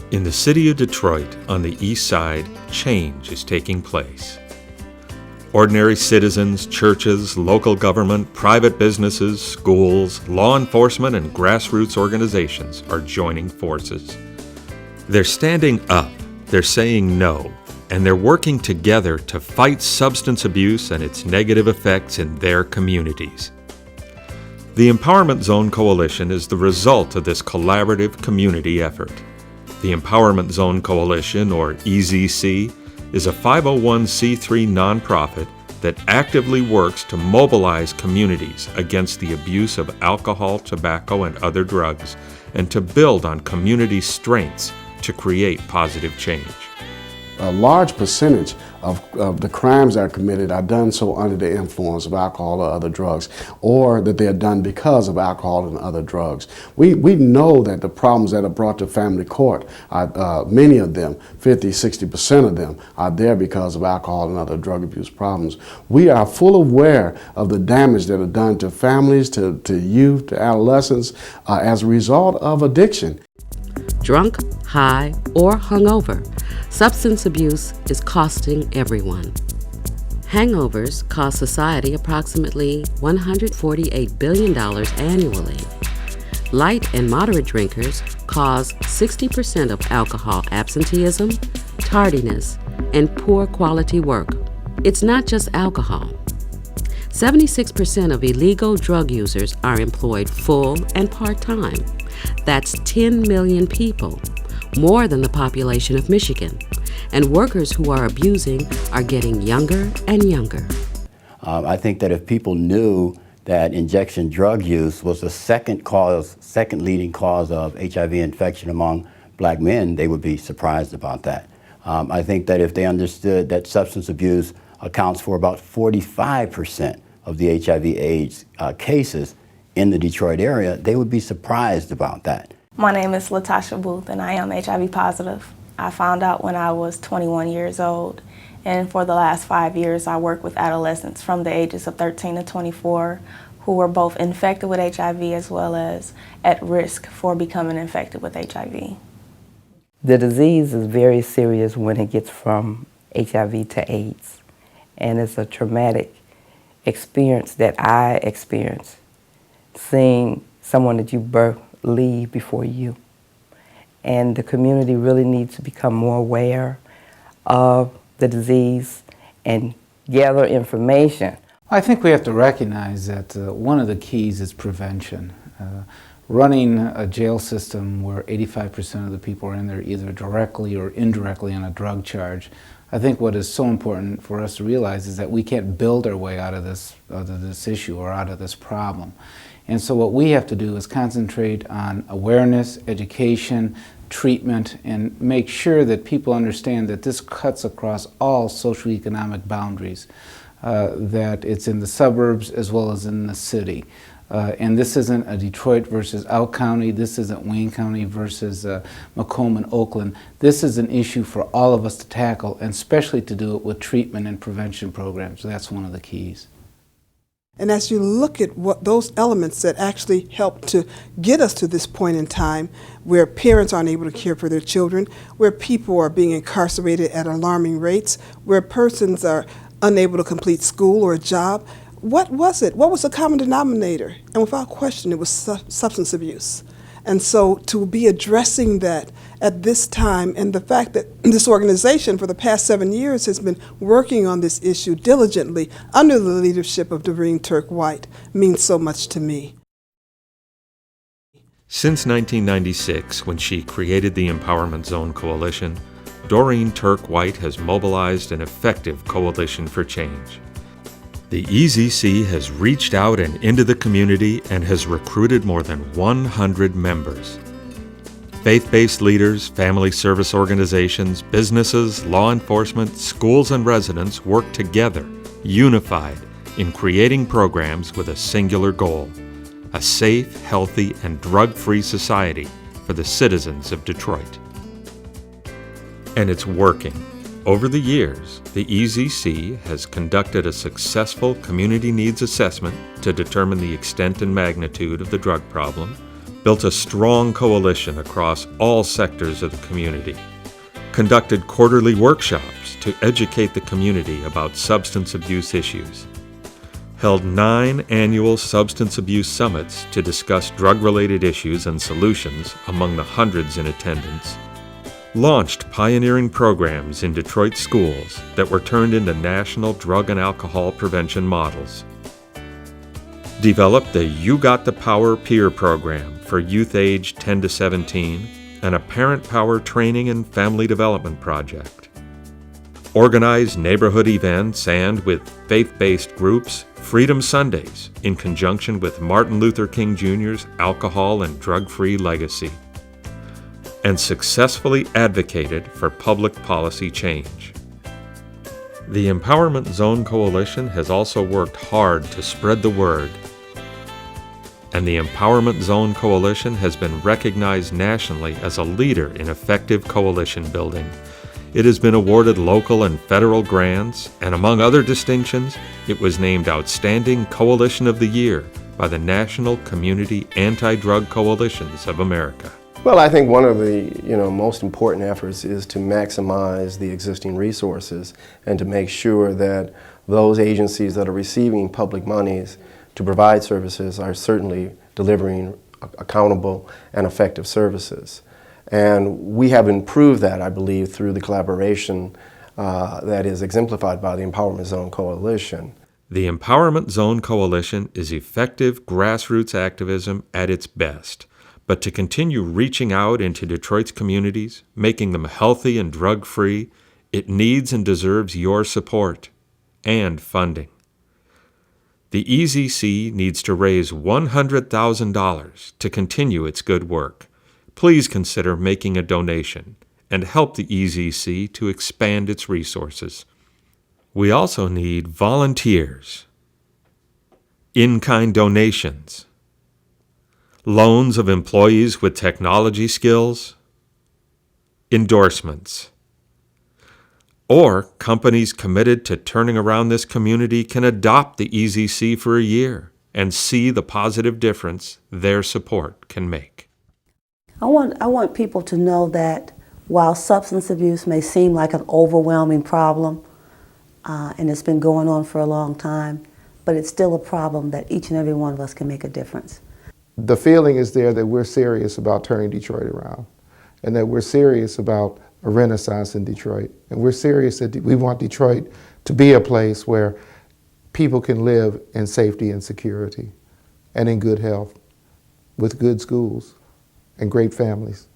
In the city of Detroit, on the east side, change is taking place. Ordinary citizens, churches, local government, private businesses, schools, law enforcement, and grassroots organizations are joining forces. They're standing up, they're saying no, and they're working together to fight substance abuse and its negative effects in their communities. The Empowerment Zone Coalition is the result of this collaborative community effort. The Empowerment Zone Coalition, or EZC, is a 501c3 nonprofit that actively works to mobilize communities against the abuse of alcohol, tobacco, and other drugs, and to build on community strengths to create positive change. A large percentage of the crimes that are committed are done so under the influence of alcohol or other drugs, or that they are done because of alcohol and other drugs. We know that the problems that are brought to family court, many of them, 50–60% of them, are there because of alcohol and other drug abuse problems. We are full aware of the damage that are done to families, to youth, to adolescents as a result of addiction. Drunk, high, or hungover, substance abuse is costing everyone. Hangovers cost society approximately $148 billion annually. Light and moderate drinkers cause 60% of alcohol absenteeism, tardiness, and poor quality work. It's not just alcohol. 76% of illegal drug users are employed full and part-time. That's 10 million people, more than the population of Michigan. And workers who are abusing are getting younger and younger. I think that if people knew that injection drug use was the second leading cause of HIV infection among black men, they would be surprised about that. I think that if they understood that substance abuse accounts for about 45% of the HIV/AIDS cases in the Detroit area, they would be surprised about that. My name is Latasha Booth, and I am HIV positive. I found out when I was 21 years old, and for the last 5 years I worked with adolescents from the ages of 13 to 24 who were both infected with HIV as well as at risk for becoming infected with HIV. The disease is very serious when it gets from HIV to AIDS, and it's a traumatic experience that I experienced, seeing someone that you birth leave before you. And the community really needs to become more aware of the disease and gather information. I think we have to recognize that one of the keys is prevention. Running a jail system where 85% of the people are in there either directly or indirectly on a drug charge, I think what is so important for us to realize is that we can't build our way out of this issue or out of this problem. And so what we have to do is concentrate on awareness, education, treatment, and make sure that people understand that this cuts across all socioeconomic boundaries, that it's in the suburbs as well as in the city. And this isn't a Detroit versus Out County, this isn't Wayne County versus Macomb and Oakland. This is an issue for all of us to tackle, and especially to do it with treatment and prevention programs. That's one of the keys. And as you look at what those elements that actually help to get us to this point in time where parents aren't able to care for their children, where people are being incarcerated at alarming rates, where persons are unable to complete school or a job, what was it? What was the common denominator? And without question, it was substance abuse. And so to be addressing that at this time, and the fact that this organization for the past 7 years has been working on this issue diligently under the leadership of Doreen Turk White, means so much to me. Since 1996, when she created the Empowerment Zone Coalition, Doreen Turk White has mobilized an effective coalition for change. The EZC has reached out and into the community and has recruited more than 100 members. Faith-based leaders, family service organizations, businesses, law enforcement, schools, and residents work together, unified, in creating programs with a singular goal: a safe, healthy, and drug-free society for the citizens of Detroit. And it's working. Over the years, the EZC has conducted a successful community needs assessment to determine the extent and magnitude of the drug problem, built a strong coalition across all sectors of the community, conducted quarterly workshops to educate the community about substance abuse issues, held 9 annual substance abuse summits to discuss drug-related issues and solutions among the hundreds in attendance, launched pioneering programs in Detroit schools that were turned into national drug and alcohol prevention models, developed the You Got the Power peer program for youth aged 10 to 17 and a Parent Power training and family development project, organized neighborhood events and, with faith-based groups, Freedom Sundays in conjunction with Martin Luther King Jr.'s alcohol and drug-free legacy, and successfully advocated for public policy change. The Empowerment Zone Coalition has also worked hard to spread the word, and the Empowerment Zone Coalition has been recognized nationally as a leader in effective coalition building. It has been awarded local and federal grants, and among other distinctions, it was named Outstanding Coalition of the Year by the National Community Anti-Drug Coalitions of America. Well, I think one of the most important efforts is to maximize the existing resources and to make sure that those agencies that are receiving public monies to provide services are certainly delivering accountable and effective services. And we have improved that, I believe, through the collaboration that is exemplified by the Empowerment Zone Coalition. The Empowerment Zone Coalition is effective grassroots activism at its best. But to continue reaching out into Detroit's communities, making them healthy and drug-free, it needs and deserves your support and funding. The EZC needs to raise $100,000 to continue its good work. Please consider making a donation and help the EZC to expand its resources. We also need volunteers, in-kind donations, loans of employees with technology skills, endorsements, or companies committed to turning around this community can adopt the EZC for a year and see the positive difference their support can make. I want people to know that while substance abuse may seem like an overwhelming problem, and it's been going on for a long time, but it's still a problem that each and every one of us can make a difference. The feeling is there that we're serious about turning Detroit around, and that we're serious about a renaissance in Detroit. And we're serious that we want Detroit to be a place where people can live in safety and security and in good health with good schools and great families.